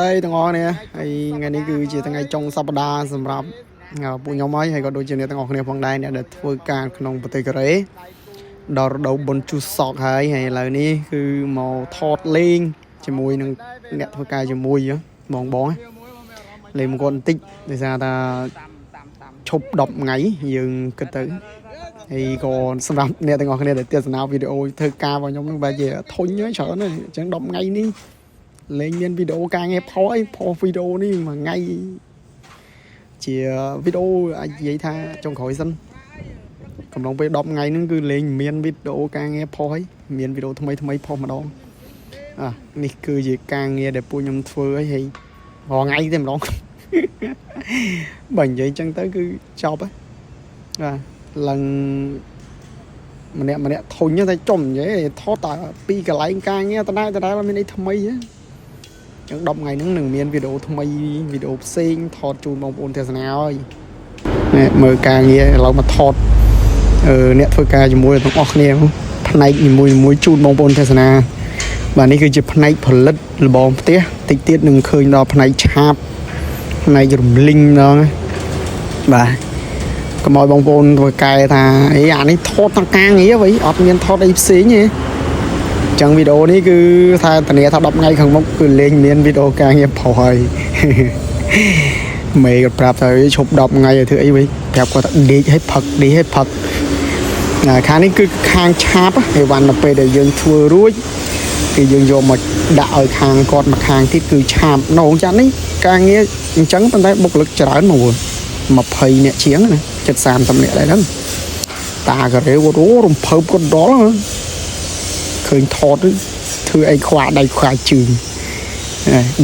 đây thằng ngon nè hay ngàyนี้คือជាថ្ងៃចុងសប្តាហ៍សម្រាប់ពួកខ្ញុំហើយក៏ដូចជាអ្នកទាំងអស់គ្នាផងដែរអ្នកដែលធ្វើការក្នុងប្រទេសកូរ៉េដល់រដូវបុណ្យជូសកហើយឥឡូវនេះគឺមកថតលេងជាមួយនឹងអ្នកធ្វើការជាមួយបងលេងមួយគាត់បន្តិចដោយសារថាឈប់10ថ្ងៃយើងគិតទៅហើយក៏សម្រាប់អ្នកទាំងអស់គ្នាដែលទស្សនាវីដេអូធ្វើការរបស់ខ្ញុំនឹងបែរជាធុញច្រើនហើយអញ្ចឹង10ថ្ងៃនេះលេងមានវីដេអូការងារផុសវីដេអូនេះមួយថ្ងៃជាវីដេអូអាចនិយាយថាចុងក្រោយសិនកំឡុងពេល10ថ្ងៃហ្នឹងគឺលេងមានវីដេអូការងារផុសហើយមានវីដេអូថ្មីផុសម្ដងនេះគឺជាការងារដែលពួកខ្ញុំធ្វើហើយរាល់ថ្ងៃតែម្ដងបើនិយាយអញ្ចឹងទៅគឺចប់ហើយឡើងម្នាក់ធុញតែចំនិយាយថតតែពីកន្លែងការងារដដែលមានអីថ្មីចឹង10ថ្ងៃហ្នឹងនឹងមានវីដេអូថ្មីវីដេអូផ្សេងថតជូនបងប្អូនទស្សនាហើយមើលការងារឥឡូវមកថតអ្នកធ្វើការជាមួយទាំងអស់គ្នាផ្នែកមួយជូនបងប្អូនទស្សនាបាទនេះគឺជាផ្នែកផលិតលបងផ្ទះតិចទៀតនឹងឃើញដល់ផ្នែកឆាបផ្នែករំលីងដល់បាទកុំឲ្យបងប្អូនធ្វើកែថាអានេះថតទាំងការងារវិញអត់មានថតអីផ្សេងទេចឹងវីដេអូនេះគឺថាធានាថា10ថ្ងៃខាងមុខគឺលេងមានវីដេអូការងារផុសហើយមេក៏ប្រាប់ថាឈប់10ថ្ងៃឲ្យធ្វើអីវិញប្រាប់គាត់ថាដេកឲ្យផឹកខាងនេះគឺខាងឆាបអីវ៉ាន់ទៅពេលដែលយើងធ្វើរួចគឺយើងយកមកដាក់ឲ្យខាងគាត់មកខាងទៀតគឺឆាបនៅក្នុងចាត់នេះការងារអញ្ចឹងប៉ុន្តែបុគ្គលិកច្រើនមក20នាក់ជាងណា70-30នាក់ដែរហ្នឹងតាកូរ៉េគាត់រំភើបគាត់ដល់ឃើញថតធ្វើអីខ្វះដៃខ្វះជើង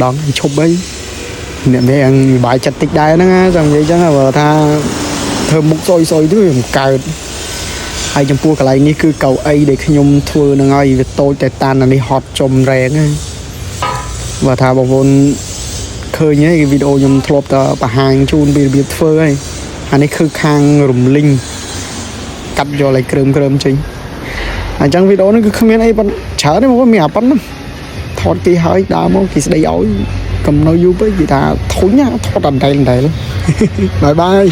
ដល់ឈប់អីអ្នកនេះអងបាយចិត្តតិចដែរហ្នឹងចង់និយាយចឹងបើថាធ្វើមុខសុយទៅវាមិនកើតហើយចំពោះកន្លែងនេះគឺកៅអីដែលខ្ញុំធ្វើហ្នឹងហើយវាតូចតែតាននេះហត់ចំរែងហ្នឹងបើថាបងប្អូនឃើញហើយវីដេអូខ្ញុំធ្លាប់តែបង្ហាញជូនពីរបៀបធ្វើហើយអានេះគឺខាងរំលីងកាត់យកឲ្យគ្រើមចេញអញ្ចឹងវីដេអូនេះគឺគ្មានអីច្រើនទេបងប្អូនមានអាប៉ុណ្ណឹងថតទីហើយដើរមកគេស្ដីឲ្យកុំនៅយូរពេកគេថាធុញថតអណ្ដែលបាយ